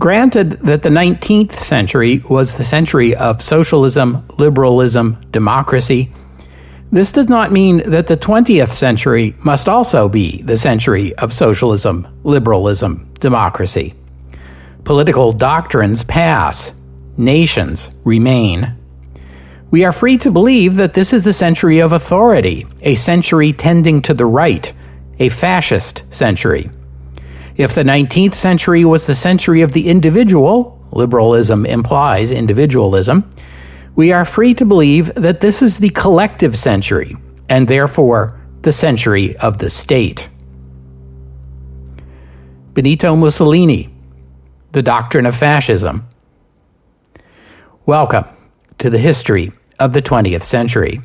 Granted that the 19th century was the century of socialism, liberalism, democracy, this does not mean that the 20th century must also be the century of socialism, liberalism, democracy. Political doctrines pass. Nations remain. We are free to believe that this is the century of authority, a century tending to the right, a fascist century. If the 19th century was the century of the individual, liberalism implies individualism, we are free to believe that this is the collective century, and therefore the century of the state. Benito Mussolini, The Doctrine of Fascism. Welcome to the history of the 20th century.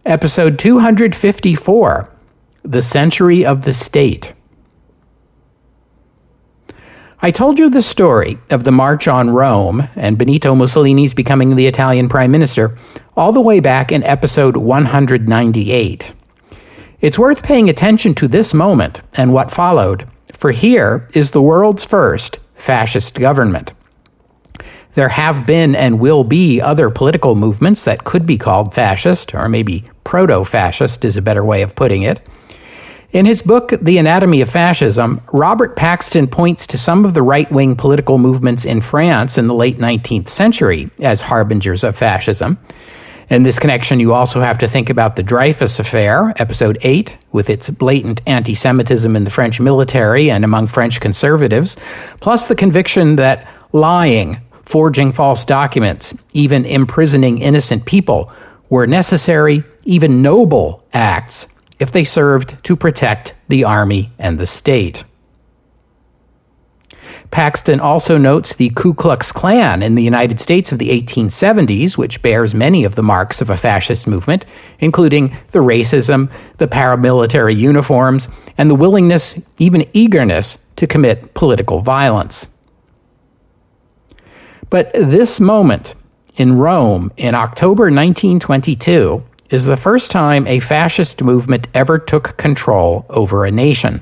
Episode 254, The Century of the State. I told you the story of the March on Rome and Benito Mussolini's becoming the Italian Prime Minister all the way back in episode 198. It's worth paying attention to this moment and what followed, for here is the world's first fascist government. There have been and will be other political movements that could be called fascist, or maybe proto-fascist is a better way of putting it. In his book, The Anatomy of Fascism, Robert Paxton points to some of the right-wing political movements in France in the late 19th century as harbingers of fascism. In this connection, you also have to think about the Dreyfus Affair, episode 8, with its blatant anti-Semitism in the French military and among French conservatives, plus the conviction that lying, forging false documents, even imprisoning innocent people, were necessary, even noble acts if they served to protect the army and the state. Paxton also notes the Ku Klux Klan in the United States of the 1870s, which bears many of the marks of a fascist movement, including the racism, the paramilitary uniforms, and the willingness, even eagerness, to commit political violence. But this moment in Rome in October 1922 is the first time a fascist movement ever took control over a nation.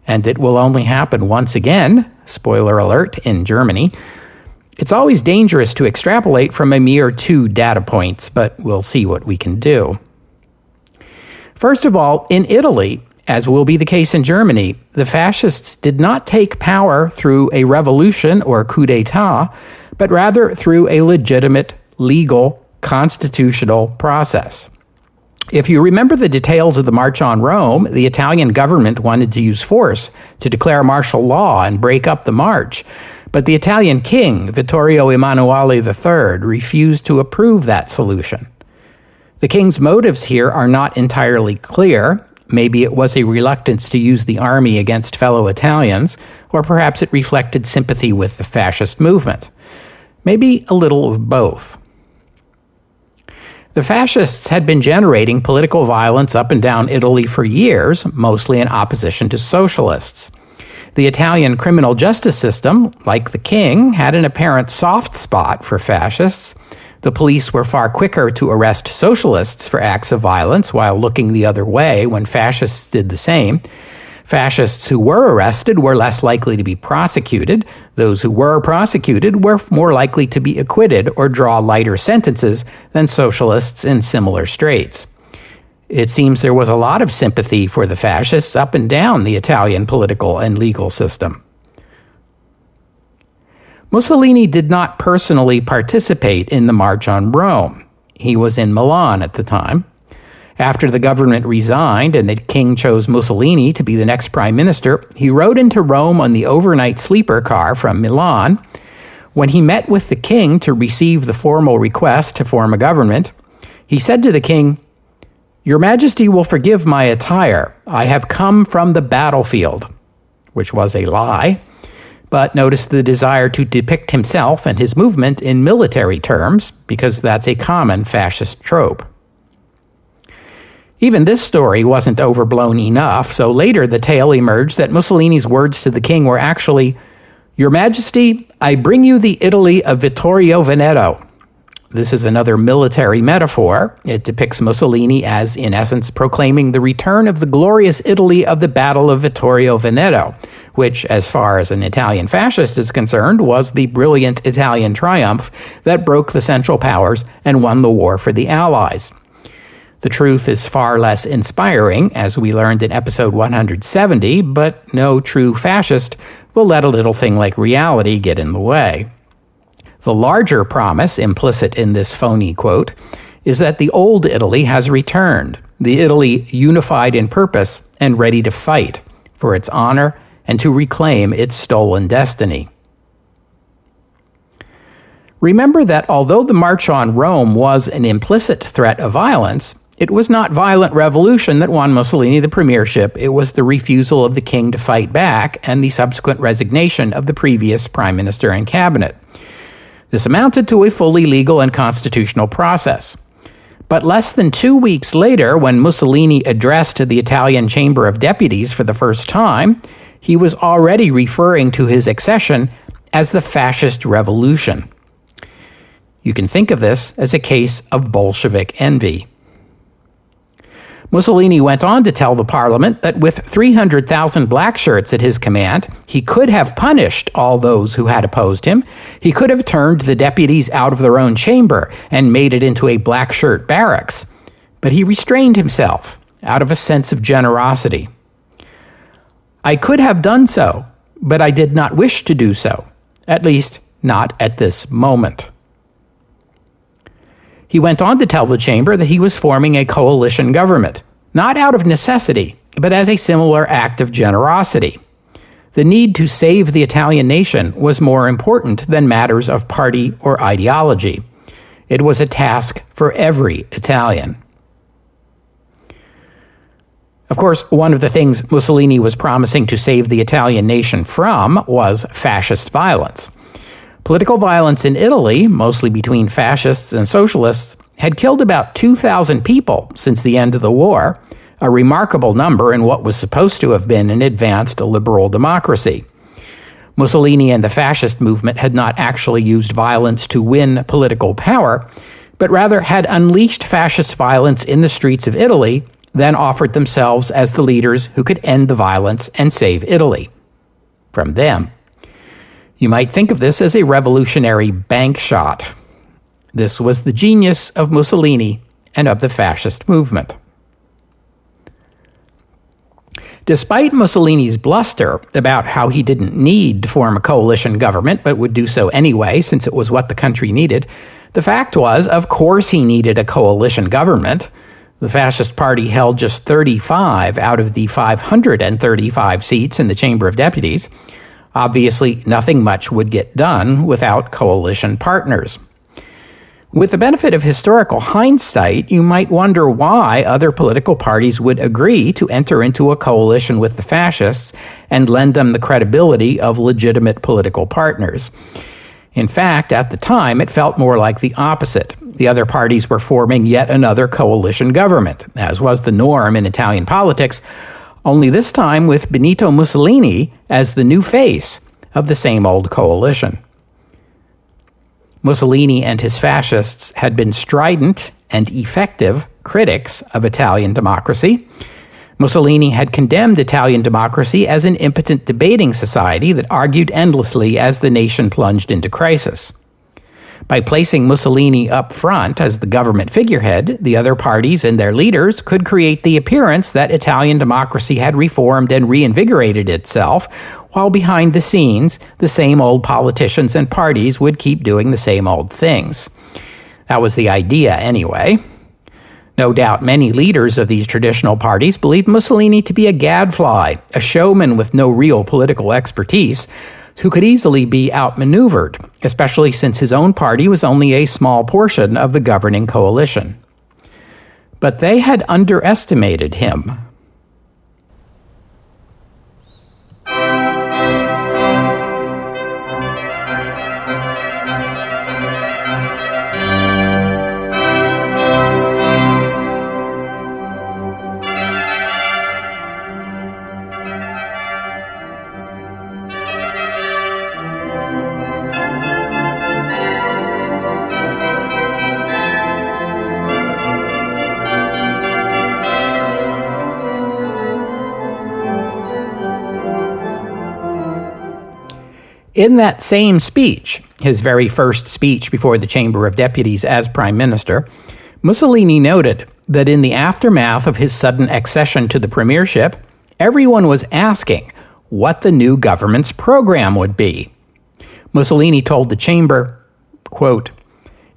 And it will only happen once again, spoiler alert, in Germany. It's always dangerous to extrapolate from a mere 2 data points, but we'll see what we can do. First of all, in Italy, as will be the case in Germany, the fascists did not take power through a revolution or coup d'etat, but rather through a legitimate, legal, constitutional process. If you remember the details of the March on Rome, the Italian government wanted to use force to declare martial law and break up the march, but the Italian king, Vittorio Emanuele III, refused to approve that solution. The king's motives here are not entirely clear. Maybe it was a reluctance to use the army against fellow Italians, or perhaps it reflected sympathy with the fascist movement. Maybe a little of both. The fascists had been generating political violence up and down Italy for years, mostly in opposition to socialists. The Italian criminal justice system, like the king, had an apparent soft spot for fascists. The police were far quicker to arrest socialists for acts of violence while looking the other way when fascists did the same. Fascists who were arrested were less likely to be prosecuted. Those who were prosecuted were more likely to be acquitted or draw lighter sentences than socialists in similar straits. It seems there was a lot of sympathy for the fascists up and down the Italian political and legal system. Mussolini did not personally participate in the March on Rome. He was in Milan at the time. After the government resigned and the king chose Mussolini to be the next prime minister, he rode into Rome on the overnight sleeper car from Milan. When he met with the king to receive the formal request to form a government, he said to the king, "Your Majesty will forgive my attire. I have come from the battlefield," which was a lie, but notice the desire to depict himself and his movement in military terms, because that's a common fascist trope. Even this story wasn't overblown enough, so later the tale emerged that Mussolini's words to the king were actually, "Your Majesty, I bring you the Italy of Vittorio Veneto." This is another military metaphor. It depicts Mussolini as, in essence, proclaiming the return of the glorious Italy of the Battle of Vittorio Veneto, which, as far as an Italian fascist is concerned, was the brilliant Italian triumph that broke the Central Powers and won the war for the Allies. The truth is far less inspiring, as we learned in episode 170, but no true fascist will let a little thing like reality get in the way. The larger promise implicit in this phony quote is that the old Italy has returned, the Italy unified in purpose and ready to fight for its honor and to reclaim its stolen destiny. Remember that although the March on Rome was an implicit threat of violence, it was not violent revolution that won Mussolini the premiership. It was the refusal of the king to fight back and the subsequent resignation of the previous prime minister and cabinet. This amounted to a fully legal and constitutional process. But less than 2 weeks later, when Mussolini addressed the Italian Chamber of Deputies for the first time, he was already referring to his accession as the Fascist Revolution. You can think of this as a case of Bolshevik envy. Mussolini went on to tell the parliament that with 300,000 black shirts at his command, he could have punished all those who had opposed him. He could have turned the deputies out of their own chamber and made it into a black shirt barracks. But he restrained himself out of a sense of generosity. "I could have done so, but I did not wish to do so, at least not at this moment." He went on to tell the chamber that he was forming a coalition government, not out of necessity, but as a similar act of generosity. The need to save the Italian nation was more important than matters of party or ideology. It was a task for every Italian. Of course, one of the things Mussolini was promising to save the Italian nation from was fascist violence. Political violence in Italy, mostly between fascists and socialists, had killed about 2,000 people since the end of the war, a remarkable number in what was supposed to have been an advanced liberal democracy. Mussolini and the fascist movement had not actually used violence to win political power, but rather had unleashed fascist violence in the streets of Italy, then offered themselves as the leaders who could end the violence and save Italy from them. You might think of this as a revolutionary bank shot. This was the genius of Mussolini and of the fascist movement. Despite Mussolini's bluster about how he didn't need to form a coalition government but would do so anyway since it was what the country needed, the fact was, of course he needed a coalition government. The Fascist Party held just 35 out of the 535 seats in the Chamber of Deputies. Obviously, nothing much would get done without coalition partners. With the benefit of historical hindsight, you might wonder why other political parties would agree to enter into a coalition with the fascists and lend them the credibility of legitimate political partners. In fact, at the time, it felt more like the opposite. The other parties were forming yet another coalition government, as was the norm in Italian politics, only this time with Benito Mussolini as the new face of the same old coalition. Mussolini and his fascists had been strident and effective critics of Italian democracy. Mussolini had condemned Italian democracy as an impotent debating society that argued endlessly as the nation plunged into crisis. By placing Mussolini up front as the government figurehead, the other parties and their leaders could create the appearance that Italian democracy had reformed and reinvigorated itself, while behind the scenes, the same old politicians and parties would keep doing the same old things. That was the idea, anyway. No doubt many leaders of these traditional parties believed Mussolini to be a gadfly, a showman with no real political expertise, who could easily be outmaneuvered, especially since his own party was only a small portion of the governing coalition. But they had underestimated him. In that same speech, his very first speech before the Chamber of Deputies as Prime Minister, Mussolini noted that in the aftermath of his sudden accession to the premiership, everyone was asking what the new government's program would be. Mussolini told the chamber, quote,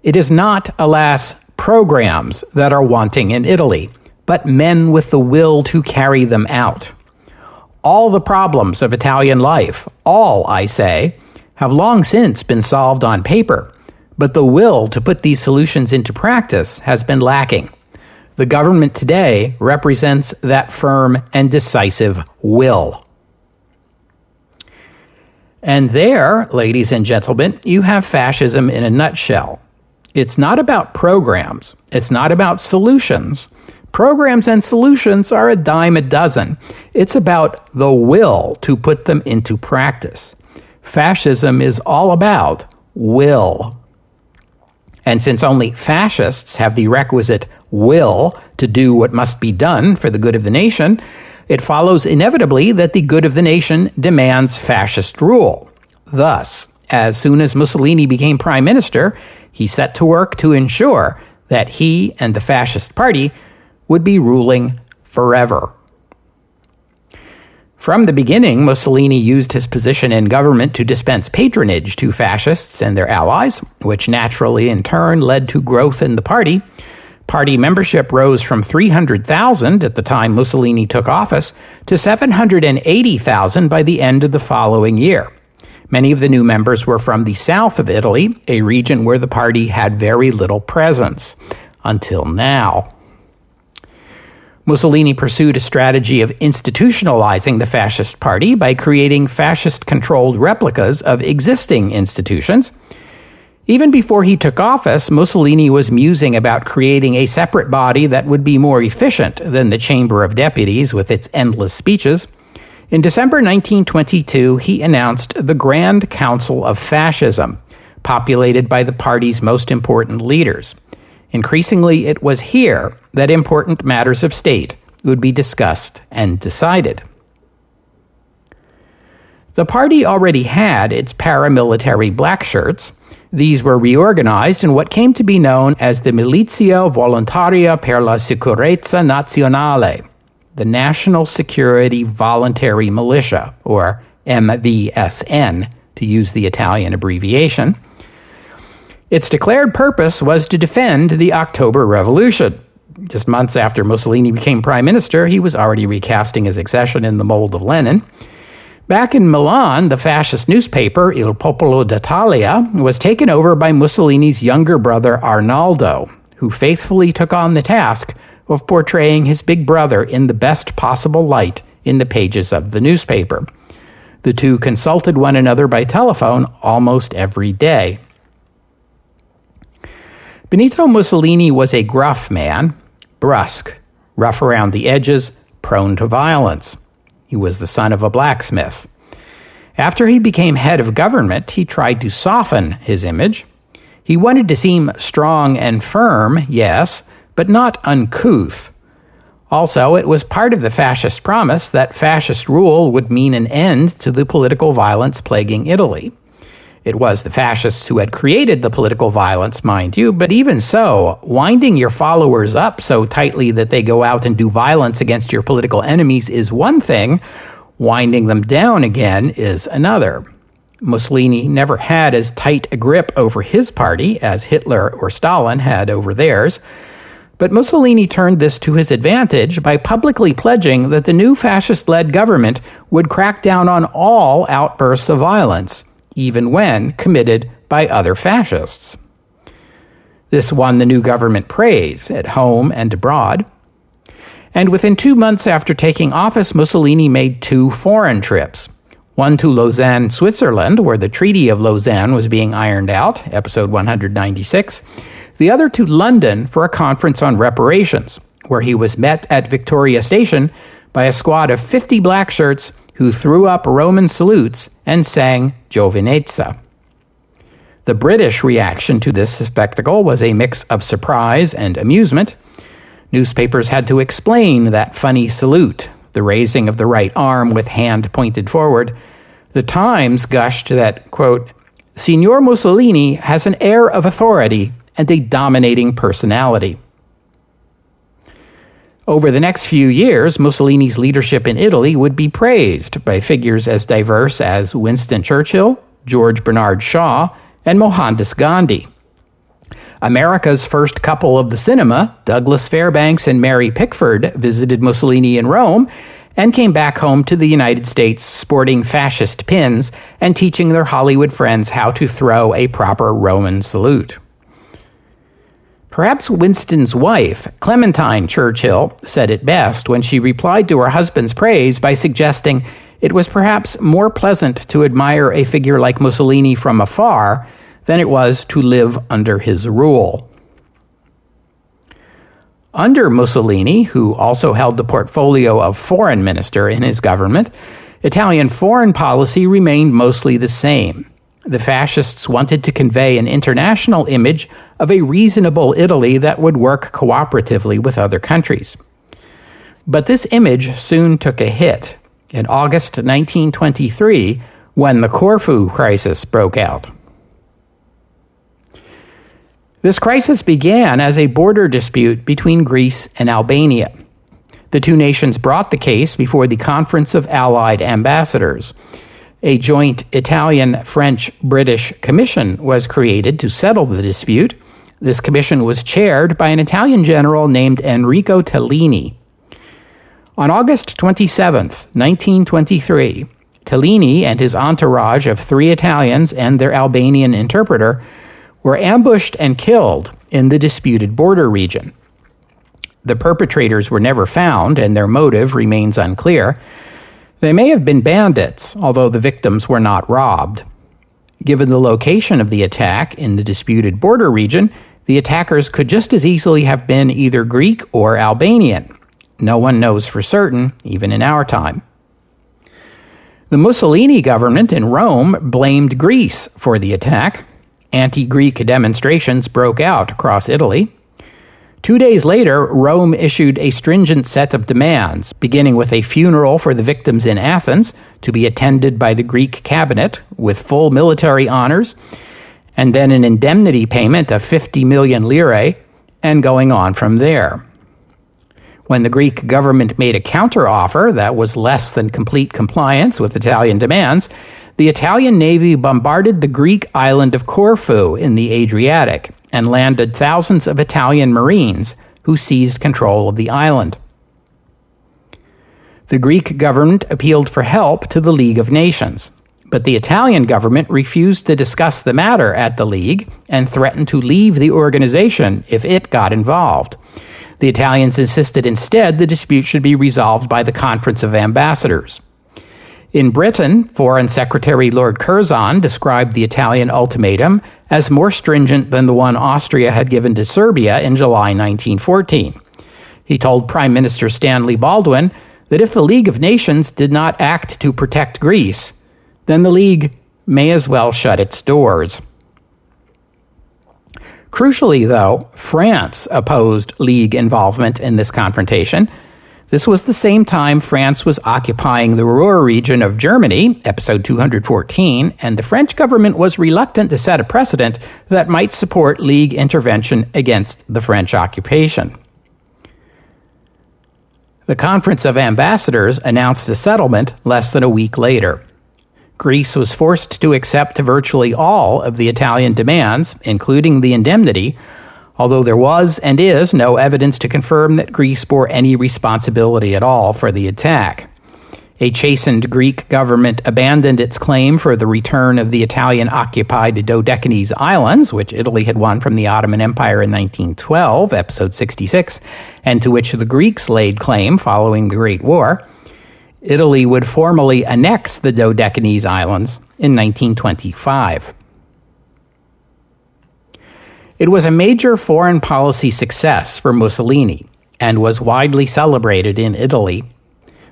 "It is not, alas, programs that are wanting in Italy, but men with the will to carry them out. All the problems of Italian life, all, I say, have long since been solved on paper, but the will to put these solutions into practice has been lacking. The government today represents that firm and decisive will." And there, ladies and gentlemen, you have fascism in a nutshell. It's not about programs. It's not about solutions. Programs and solutions are a dime a dozen. It's about the will to put them into practice. Fascism is all about will. And since only fascists have the requisite will to do what must be done for the good of the nation, it follows inevitably that the good of the nation demands fascist rule. Thus, as soon as Mussolini became prime minister, he set to work to ensure that he and the fascist party would be ruling forever. From the beginning, Mussolini used his position in government to dispense patronage to fascists and their allies, which naturally in turn led to growth in the party. Party membership rose from 300,000 at the time Mussolini took office to 780,000 by the end of the following year. Many of the new members were from the south of Italy, a region where the party had very little presence, until now. Mussolini pursued a strategy of institutionalizing the fascist party by creating fascist-controlled replicas of existing institutions. Even before he took office, Mussolini was musing about creating a separate body that would be more efficient than the Chamber of Deputies with its endless speeches. In December 1922, he announced the Grand Council of Fascism, populated by the party's most important leaders. Increasingly, it was here that important matters of state would be discussed and decided. The party already had its paramilitary black shirts. These were reorganized in what came to be known as the Milizia Volontaria per la Sicurezza Nazionale, the National Security Voluntary Militia, or MVSN, to use the Italian abbreviation. Its declared purpose was to defend the October Revolution. Just months after Mussolini became prime minister, he was already recasting his accession in the mold of Lenin. Back in Milan, the fascist newspaper Il Popolo d'Italia was taken over by Mussolini's younger brother Arnaldo, who faithfully took on the task of portraying his big brother in the best possible light in the pages of the newspaper. The two consulted one another by telephone almost every day. Benito Mussolini was a gruff man, brusque, rough around the edges, prone to violence. He was the son of a blacksmith. After he became head of government, he tried to soften his image. He wanted to seem strong and firm, yes, but not uncouth. Also, it was part of the fascist promise that fascist rule would mean an end to the political violence plaguing Italy. It was the fascists who had created the political violence, mind you, but even so, winding your followers up so tightly that they go out and do violence against your political enemies is one thing. Winding them down again is another. Mussolini never had as tight a grip over his party as Hitler or Stalin had over theirs, but Mussolini turned this to his advantage by publicly pledging that the new fascist-led government would crack down on all outbursts of violence, even when committed by other fascists. This won the new government praise at home and abroad. And within 2 months after taking office, Mussolini made 2 foreign trips. One to Lausanne, Switzerland, where the Treaty of Lausanne was being ironed out, episode 196. The other to London for a conference on reparations, where he was met at Victoria Station by a squad of 50 black shirts who threw up Roman salutes and sang Giovinezza. The British reaction to this spectacle was a mix of surprise and amusement. Newspapers had to explain that funny salute, the raising of the right arm with hand pointed forward. The Times gushed that, quote, Signor Mussolini has an air of authority and a dominating personality. Over the next few years, Mussolini's leadership in Italy would be praised by figures as diverse as Winston Churchill, George Bernard Shaw, and Mohandas Gandhi. America's first couple of the cinema, Douglas Fairbanks and Mary Pickford, visited Mussolini in Rome and came back home to the United States sporting fascist pins and teaching their Hollywood friends how to throw a proper Roman salute. Perhaps Winston's wife, Clementine Churchill, said it best when she replied to her husband's praise by suggesting it was perhaps more pleasant to admire a figure like Mussolini from afar than it was to live under his rule. Under Mussolini, who also held the portfolio of foreign minister in his government, Italian foreign policy remained mostly the same. The fascists wanted to convey an international image of a reasonable Italy that would work cooperatively with other countries. But this image soon took a hit in August 1923 when the Corfu crisis broke out. This crisis began as a border dispute between Greece and Albania. The two nations brought the case before the Conference of Allied Ambassadors. A joint Italian-French-British commission was created to settle the dispute. This commission was chaired by an Italian general named Enrico Tellini. On August 27, 1923, Tellini and his entourage of 3 Italians and their Albanian interpreter were ambushed and killed in the disputed border region. The perpetrators were never found, and their motive remains unclear. They may have been bandits, although the victims were not robbed. Given the location of the attack in the disputed border region, the attackers could just as easily have been either Greek or Albanian. No one knows for certain, even in our time. The Mussolini government in Rome blamed Greece for the attack. Anti-Greek demonstrations broke out across Italy. 2 days later, Rome issued a stringent set of demands, beginning with a funeral for the victims in Athens, to be attended by the Greek cabinet with full military honors, and then an indemnity payment of 50 million lire, and going on from there. When the Greek government made a counteroffer that was less than complete compliance with Italian demands, the Italian Navy bombarded the Greek island of Corfu in the Adriatic and landed thousands of Italian Marines who seized control of the island. The Greek government appealed for help to the League of Nations, but the Italian government refused to discuss the matter at the League and threatened to leave the organization if it got involved. The Italians insisted instead the dispute should be resolved by the Conference of Ambassadors. In Britain, Foreign Secretary Lord Curzon described the Italian ultimatum as more stringent than the one Austria had given to Serbia in July 1914. He told Prime Minister Stanley Baldwin that if the League of Nations did not act to protect Greece, then the League may as well shut its doors. Crucially, though, France opposed League involvement in this confrontation. This was the same time France was occupying the Ruhr region of Germany, episode 214, and the French government was reluctant to set a precedent that might support League intervention against the French occupation. The Conference of Ambassadors announced a settlement less than a week later. Greece was forced to accept virtually all of the Italian demands, including the indemnity, although there was and is no evidence to confirm that Greece bore any responsibility at all for the attack. A chastened Greek government abandoned its claim for the return of the Italian-occupied Dodecanese Islands, which Italy had won from the Ottoman Empire in 1912, episode 66, and to which the Greeks laid claim following the Great War. Italy would formally annex the Dodecanese Islands in 1925. It was a major foreign policy success for Mussolini and was widely celebrated in Italy.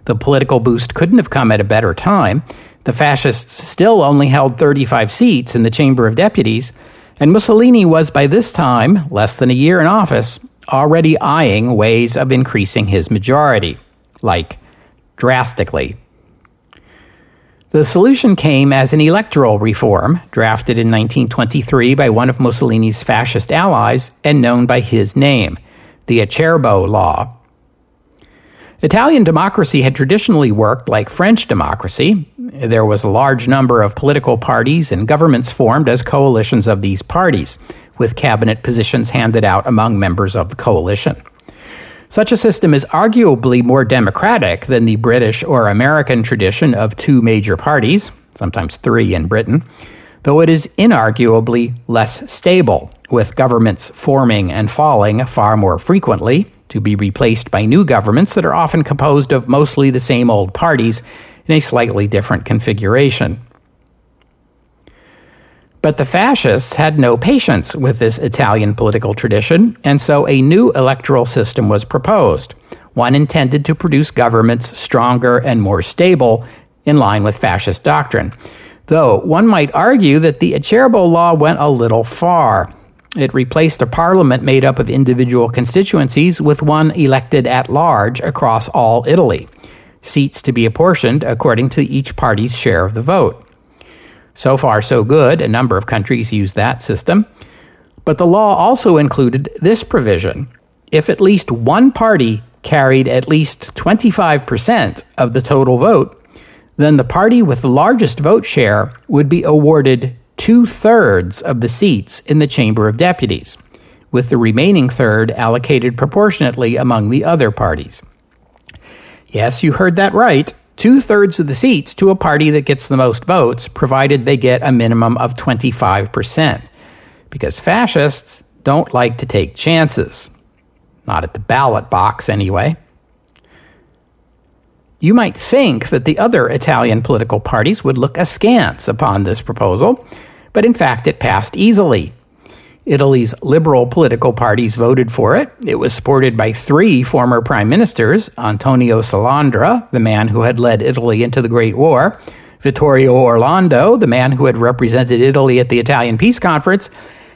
The political boost couldn't have come at a better time. The fascists still only held 35 seats in the Chamber of Deputies, and Mussolini was by this time, less than a year in office, already eyeing ways of increasing his majority, like drastically. The solution came as an electoral reform drafted in 1923 by one of Mussolini's fascist allies and known by his name, the Acerbo Law. Italian democracy had traditionally worked like French democracy. There was a large number of political parties and governments formed as coalitions of these parties, with cabinet positions handed out among members of the coalition. Such a system is arguably more democratic than the British or American tradition of two major parties, sometimes three in Britain, though it is inarguably less stable, with governments forming and falling far more frequently, to be replaced by new governments that are often composed of mostly the same old parties in a slightly different configuration. But the fascists had no patience with this Italian political tradition, and so a new electoral system was proposed, one intended to produce governments stronger and more stable, in line with fascist doctrine. Though one might argue that the Acerbo Law went a little far. It replaced a parliament made up of individual constituencies with one elected at large across all Italy, seats to be apportioned according to each party's share of the vote. So far, so good. A number of countries use that system. But the law also included this provision. If at least one party carried at least 25% of the total vote, then the party with the largest vote share would be awarded 2/3 of the seats in the Chamber of Deputies, with the remaining third allocated proportionately among the other parties. Yes, you heard that right. 2/3 of the seats to a party that gets the most votes, provided they get a minimum of 25%. Because fascists don't like to take chances. Not at the ballot box, anyway. You might think that the other Italian political parties would look askance upon this proposal, but in fact it passed easily. Italy's liberal political parties voted for it. It was supported by three former prime ministers, Antonio Salandra, the man who had led Italy into the Great War, Vittorio Orlando, the man who had represented Italy at the Italian Peace Conference,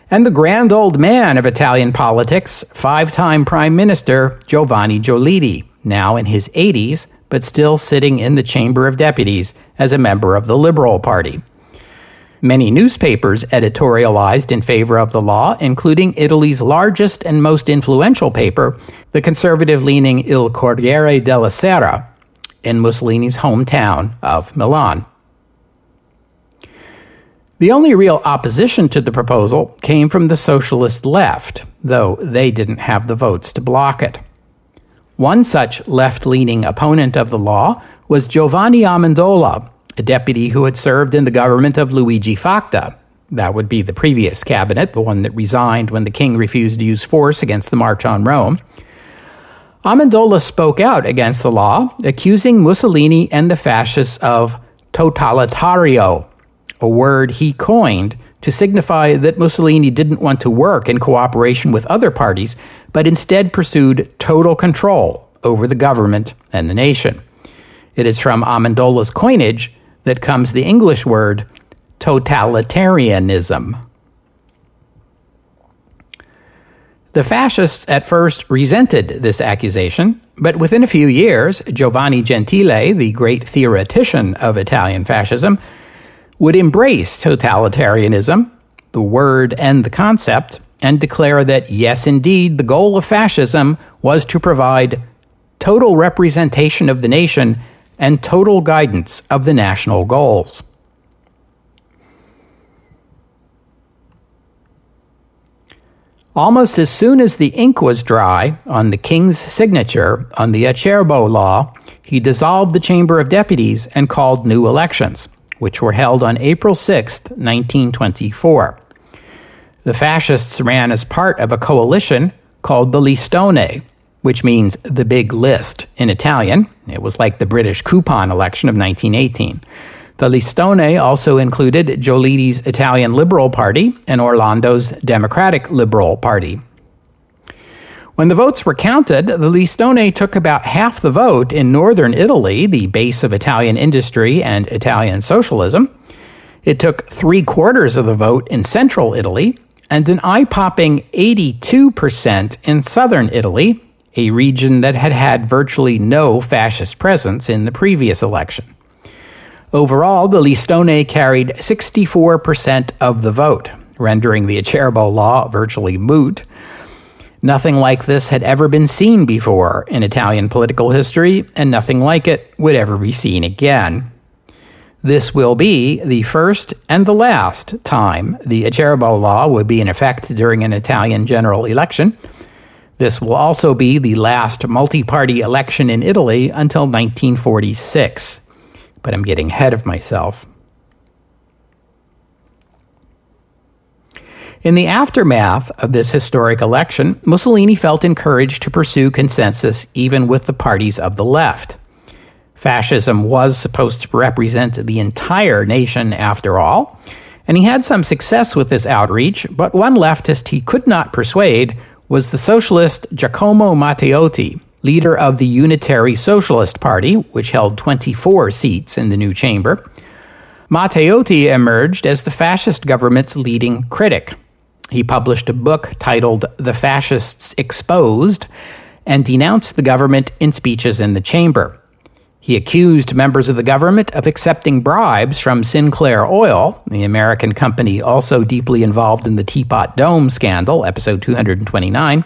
and the grand old man of Italian politics, five-time prime minister Giovanni Giolitti, now in his 80s, but still sitting in the Chamber of Deputies as a member of the Liberal Party. Many newspapers editorialized in favor of the law, including Italy's largest and most influential paper, the conservative-leaning Il Corriere della Sera, in Mussolini's hometown of Milan. The only real opposition to the proposal came from the socialist left, though they didn't have the votes to block it. One such left-leaning opponent of the law was Giovanni Amendola, a deputy who had served in the government of Luigi Facta. That would be the previous cabinet, the one that resigned when the king refused to use force against the March on Rome. Amendola spoke out against the law, accusing Mussolini and the fascists of totalitario, a word he coined to signify that Mussolini didn't want to work in cooperation with other parties, but instead pursued total control over the government and the nation. It is from Amendola's coinage that comes the English word totalitarianism. The fascists at first resented this accusation, but within a few years, Giovanni Gentile, the great theoretician of Italian fascism, would embrace totalitarianism, the word and the concept, and declare that, yes, indeed, the goal of fascism was to provide total representation of the nation and total guidance of the national goals. Almost as soon as the ink was dry on the king's signature on the Acerbo Law, he dissolved the Chamber of Deputies and called new elections, which were held on April 6, 1924. The fascists ran as part of a coalition called the Listone, which means the big list in Italian. It was like the British coupon election of 1918. The Listone also included Giolitti's Italian Liberal Party and Orlando's Democratic Liberal Party. When the votes were counted, the Listone took about half the vote in northern Italy, the base of Italian industry and Italian socialism. It took 3/4 of the vote in central Italy, and an eye-popping 82% in southern Italy, a region that had had virtually no fascist presence in the previous election. Overall, the Listone carried 64% of the vote, rendering the Acerbo law virtually moot. Nothing like this had ever been seen before in Italian political history, and nothing like it would ever be seen again. This will be the first and the last time the Acerbo law would be in effect during an Italian general election. This will also be the last multi-party election in Italy until 1946. But I'm getting ahead of myself. In the aftermath of this historic election, Mussolini felt encouraged to pursue consensus even with the parties of the left. Fascism was supposed to represent the entire nation after all, and he had some success with this outreach, but one leftist he could not persuade was the socialist Giacomo Matteotti, leader of the Unitary Socialist Party, which held 24 seats in the new chamber. Matteotti emerged as the fascist government's leading critic. He published a book titled The Fascists Exposed and denounced the government in speeches in the chamber. He accused members of the government of accepting bribes from Sinclair Oil, the American company also deeply involved in the Teapot Dome scandal, episode 229,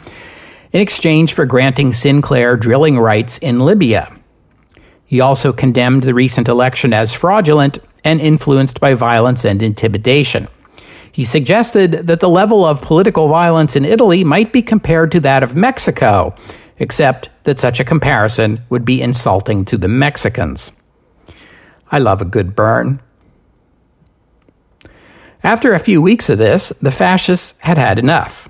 in exchange for granting Sinclair drilling rights in Libya. He also condemned the recent election as fraudulent and influenced by violence and intimidation. He suggested that the level of political violence in Italy might be compared to that of Mexico, except that such a comparison would be insulting to the Mexicans. I love a good burn. After a few weeks of this, the fascists had had enough.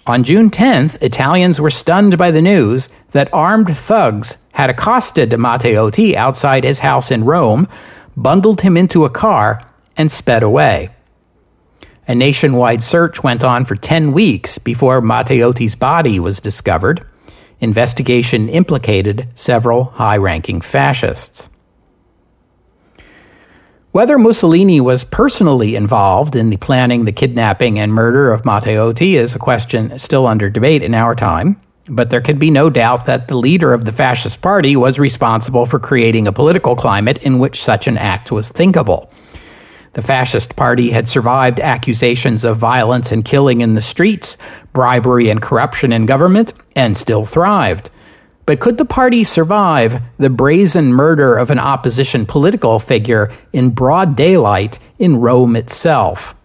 On June 10th, Italians were stunned by the news that armed thugs had accosted Matteotti outside his house in Rome, bundled him into a car, and sped away. A nationwide search went on for 10 weeks before Matteotti's body was discovered. Investigation implicated several high-ranking fascists. Whether Mussolini was personally involved in the planning, the kidnapping, and murder of Matteotti is a question still under debate in our time, but there can be no doubt that the leader of the fascist party was responsible for creating a political climate in which such an act was thinkable. The fascist party had survived accusations of violence and killing in the streets, bribery and corruption in government, and still thrived. But could the party survive the brazen murder of an opposition political figure in broad daylight in Rome itself?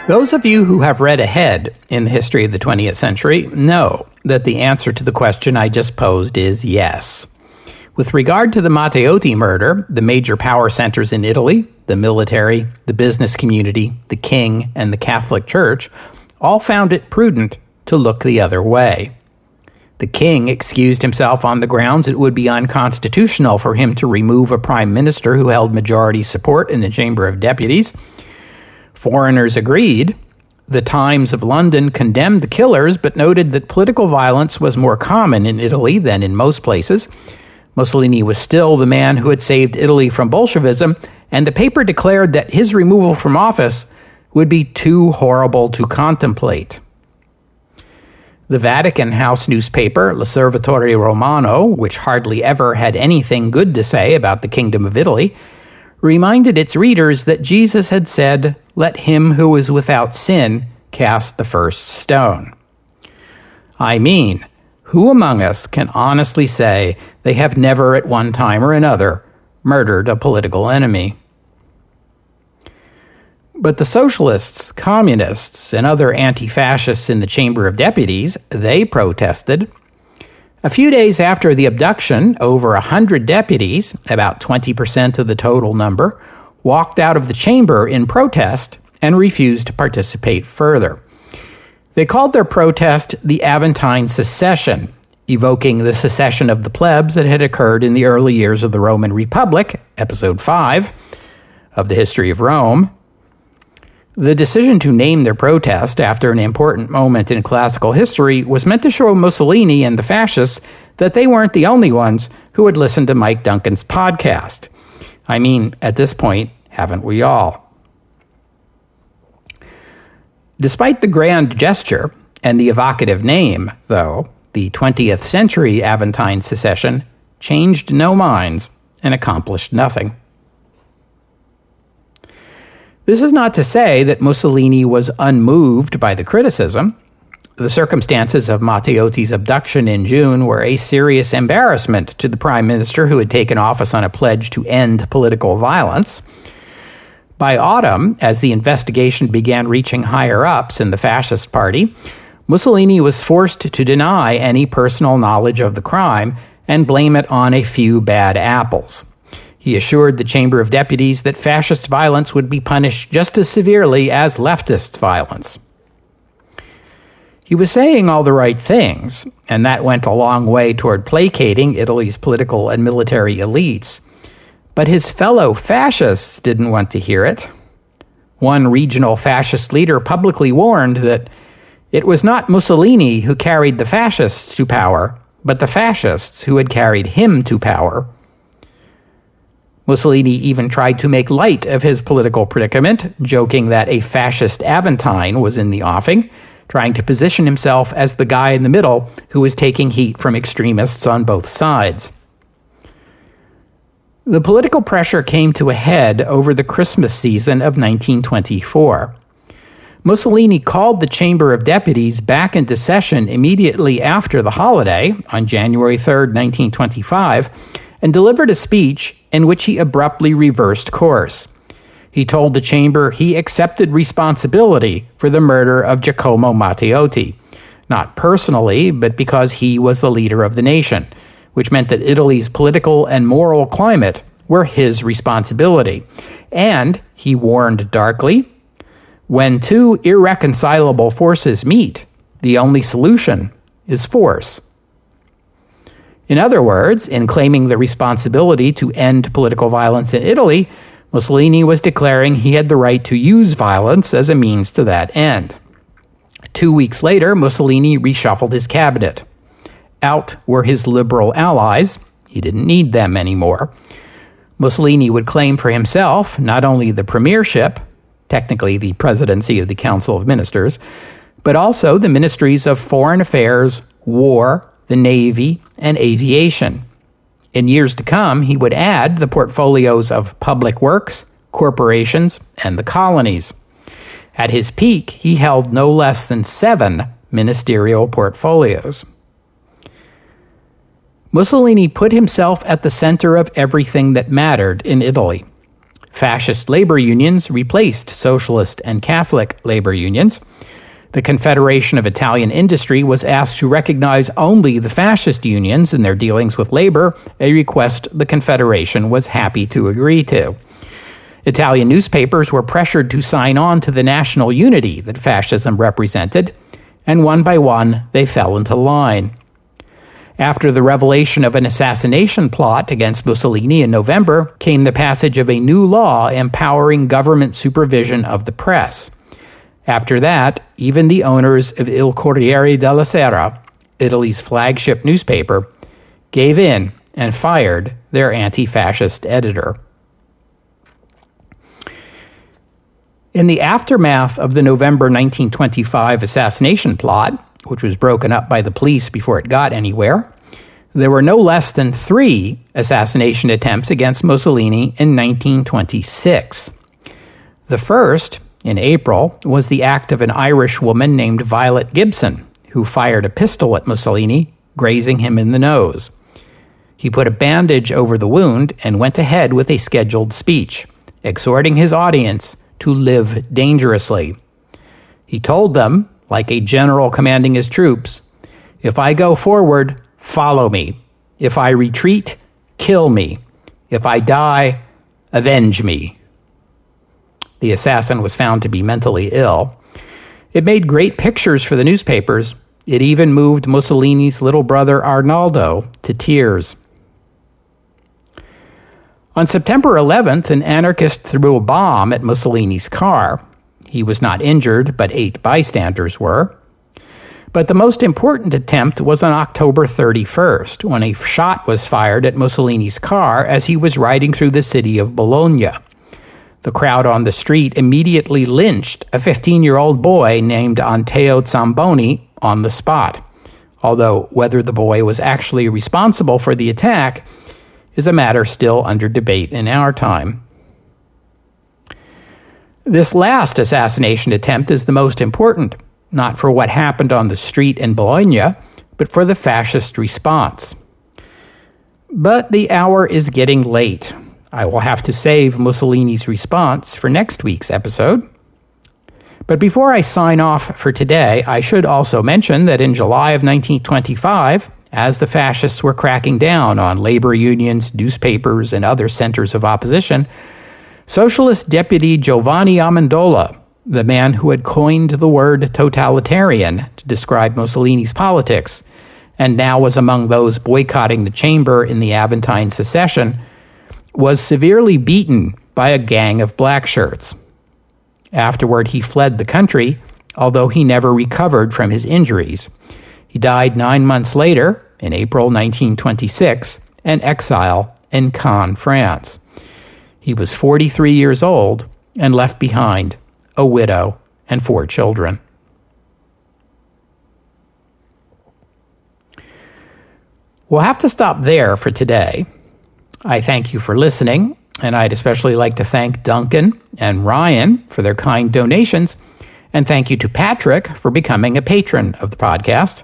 Those of you who have read ahead in the history of the 20th century know that the answer to the question I just posed is yes. With regard to the Matteotti murder, the major power centers in Italy, the military, the business community, the king, and the Catholic Church all found it prudent to look the other way. The king excused himself on the grounds it would be unconstitutional for him to remove a prime minister who held majority support in the Chamber of Deputies. Foreigners agreed. The Times of London condemned the killers, but noted that political violence was more common in Italy than in most places. Mussolini was still the man who had saved Italy from Bolshevism, and the paper declared that his removal from office would be too horrible to contemplate. The Vatican House newspaper, L'Osservatore Romano, which hardly ever had anything good to say about the Kingdom of Italy, reminded its readers that Jesus had said, "Let him who is without sin cast the first stone." I mean, who among us can honestly say they have never at one time or another murdered a political enemy? But the socialists, communists, and other anti-fascists in the Chamber of Deputies, they protested. A few days after the abduction, over 100 deputies, about 20% of the total number, walked out of the chamber in protest and refused to participate further. They called their protest the Aventine Secession, evoking the secession of the plebs that had occurred in the early years of the Roman Republic, episode 5 of the History of Rome. The decision to name their protest after an important moment in classical history was meant to show Mussolini and the fascists that they weren't the only ones who had listened to Mike Duncan's podcast. I mean, at this point, haven't we all? Despite the grand gesture and the evocative name, though, the 20th century Aventine Secession changed no minds and accomplished nothing. This is not to say that Mussolini was unmoved by the criticism. The circumstances of Matteotti's abduction in June were a serious embarrassment to the prime minister who had taken office on a pledge to end political violence. By autumn, as the investigation began reaching higher-ups in the fascist party, Mussolini was forced to deny any personal knowledge of the crime and blame it on a few bad apples. He assured the Chamber of Deputies that fascist violence would be punished just as severely as leftist violence. He was saying all the right things, and that went a long way toward placating Italy's political and military elites. But his fellow fascists didn't want to hear it. One regional fascist leader publicly warned that it was not Mussolini who carried the fascists to power, but the fascists who had carried him to power. Mussolini even tried to make light of his political predicament, joking that a fascist Aventine was in the offing, trying to position himself as the guy in the middle who was taking heat from extremists on both sides. The political pressure came to a head over the Christmas season of 1924. Mussolini called the Chamber of Deputies back into session immediately after the holiday, on January 3, 1925, and delivered a speech in which he abruptly reversed course. He told the chamber he accepted responsibility for the murder of Giacomo Matteotti, not personally, but because he was the leader of the nation, which meant that Italy's political and moral climate were his responsibility. And, he warned darkly, when two irreconcilable forces meet, the only solution is force. In other words, in claiming the responsibility to end political violence in Italy, Mussolini was declaring he had the right to use violence as a means to that end. 2 weeks later, Mussolini reshuffled his cabinet. Out were his liberal allies. He didn't need them anymore. Mussolini would claim for himself not only the premiership, technically the presidency of the Council of Ministers, but also the ministries of Foreign Affairs, War, the Navy, and Aviation. In years to come, he would add the portfolios of Public Works, Corporations, and the Colonies. At his peak, he held no less than 7 ministerial portfolios. Mussolini put himself at the center of everything that mattered in Italy. Fascist labor unions replaced socialist and Catholic labor unions. The Confederation of Italian Industry was asked to recognize only the fascist unions in their dealings with labor, a request the Confederation was happy to agree to. Italian newspapers were pressured to sign on to the national unity that fascism represented, and one by one they fell into line. After the revelation of an assassination plot against Mussolini in November came the passage of a new law empowering government supervision of the press. After that, even the owners of Il Corriere della Sera, Italy's flagship newspaper, gave in and fired their anti-fascist editor. In the aftermath of the November 1925 assassination plot, which was broken up by the police before it got anywhere, there were no less than 3 assassination attempts against Mussolini in 1926. The first, in April, was the act of an Irish woman named Violet Gibson, who fired a pistol at Mussolini, grazing him in the nose. He put a bandage over the wound and went ahead with a scheduled speech, exhorting his audience to live dangerously. He told them, like a general commanding his troops, "If I go forward, follow me. If I retreat, kill me. If I die, avenge me." The assassin was found to be mentally ill. It made great pictures for the newspapers. It even moved Mussolini's little brother Arnaldo to tears. On September 11th, an anarchist threw a bomb at Mussolini's car. He was not injured, but 8 bystanders were. But the most important attempt was on October 31st, when a shot was fired at Mussolini's car as he was riding through the city of Bologna. The crowd on the street immediately lynched a 15-year-old boy named Anteo Zamboni on the spot, although whether the boy was actually responsible for the attack is a matter still under debate in our time. This last assassination attempt is the most important, not for what happened on the street in Bologna, but for the fascist response. But the hour is getting late. I will have to save Mussolini's response for next week's episode. But before I sign off for today, I should also mention that in July of 1925, as the fascists were cracking down on labor unions, newspapers, and other centers of opposition, Socialist Deputy Giovanni Amendola, the man who had coined the word totalitarian to describe Mussolini's politics, and now was among those boycotting the chamber in the Aventine secession, was severely beaten by a gang of blackshirts. Afterward, he fled the country, although he never recovered from his injuries. He died 9 months later, in April 1926, in exile in Caen, France. He was 43 years old and left behind a widow and 4 children. We'll have to stop there for today. I thank you for listening, and I'd especially like to thank Duncan and Ryan for their kind donations, and thank you to Patrick for becoming a patron of the podcast.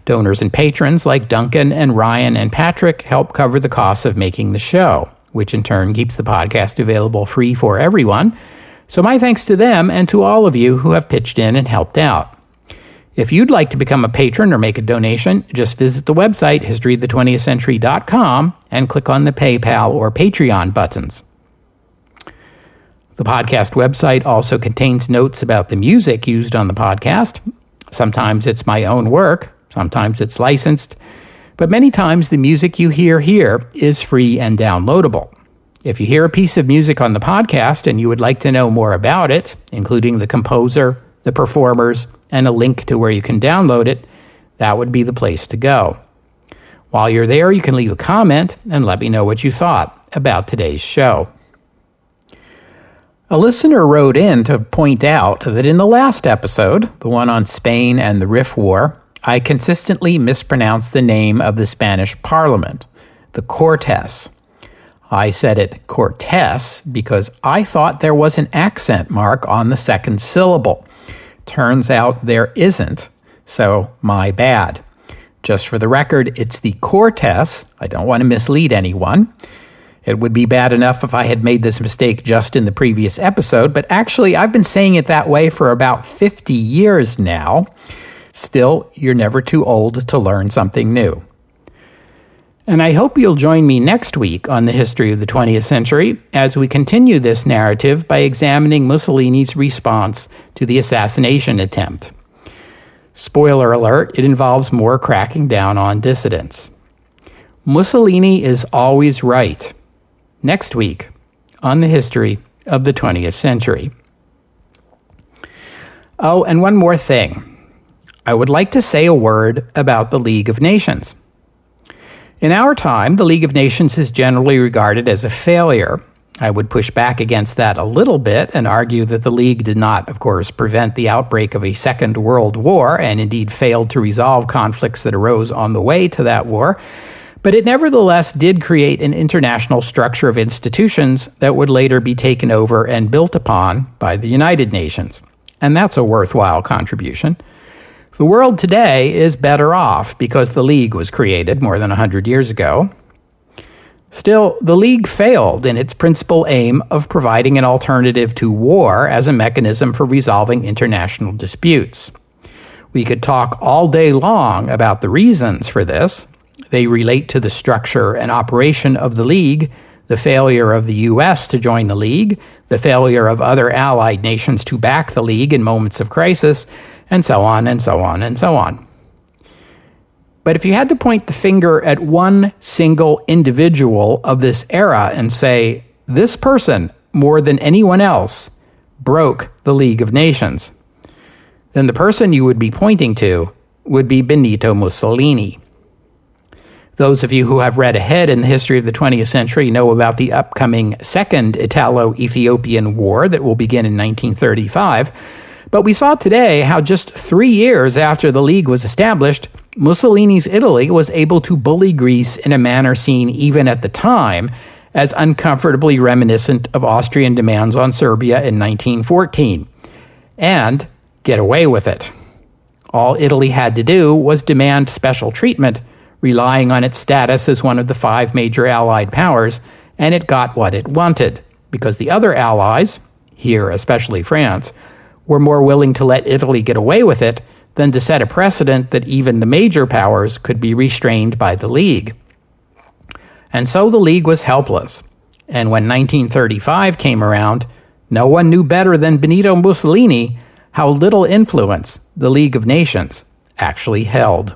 Donors and patrons like Duncan and Ryan and Patrick help cover the costs of making the show, which in turn keeps the podcast available free for everyone. So my thanks to them and to all of you who have pitched in and helped out. If you'd like to become a patron or make a donation, just visit the website historyofthe20th century.com and click on the PayPal or Patreon buttons. The podcast website also contains notes about the music used on the podcast. Sometimes it's my own work, sometimes it's licensed, but many times the music you hear here is free and downloadable. If you hear a piece of music on the podcast and you would like to know more about it, including the composer, the performers, and a link to where you can download it, that would be the place to go. While you're there, you can leave a comment and let me know what you thought about today's show. A listener wrote in to point out that in the last episode, the one on Spain and the Rif War, I consistently mispronounced the name of the Spanish Parliament, the Cortes. I said it Cortes because I thought there was an accent mark on the second syllable. Turns out there isn't, so my bad. Just for the record, it's the Cortes. I don't want to mislead anyone. It would be bad enough if I had made this mistake just in the previous episode, but actually I've been saying it that way for about 50 years now. Still, you're never too old to learn something new. And I hope you'll join me next week on the history of the 20th century as we continue this narrative by examining Mussolini's response to the assassination attempt. Spoiler alert, it involves more cracking down on dissidents. Mussolini is always right. Next week on the history of the 20th century. Oh, and one more thing. I would like to say a word about the League of Nations. In our time, the League of Nations is generally regarded as a failure. I would push back against that a little bit and argue that the League did not, of course, prevent the outbreak of a Second World War and indeed failed to resolve conflicts that arose on the way to that war. But it nevertheless did create an international structure of institutions that would later be taken over and built upon by the United Nations. And that's a worthwhile contribution. The world today is better off because the League was created more than 100 years ago. Still, the League failed in its principal aim of providing an alternative to war as a mechanism for resolving international disputes. We could talk all day long about the reasons for this. They relate to the structure and operation of the League, the failure of the U.S. to join the League, the failure of other allied nations to back the League in moments of crisis, and so on and so on and so on. But if you had to point the finger at one single individual of this era and say, this person, more than anyone else, broke the League of Nations, then the person you would be pointing to would be Benito Mussolini. Those of you who have read ahead in the history of the 20th century know about the upcoming Second Italo-Ethiopian War that will begin in 1935. But we saw today how just 3 years after the League was established, Mussolini's Italy was able to bully Greece in a manner seen even at the time as uncomfortably reminiscent of Austrian demands on Serbia in 1914, and get away with it. All Italy had to do was demand special treatment, relying on its status as one of the 5 major Allied powers, and it got what it wanted, because the other allies, here especially France, were more willing to let Italy get away with it than to set a precedent that even the major powers could be restrained by the League. And so the League was helpless, and when 1935 came around, no one knew better than Benito Mussolini how little influence the League of Nations actually held.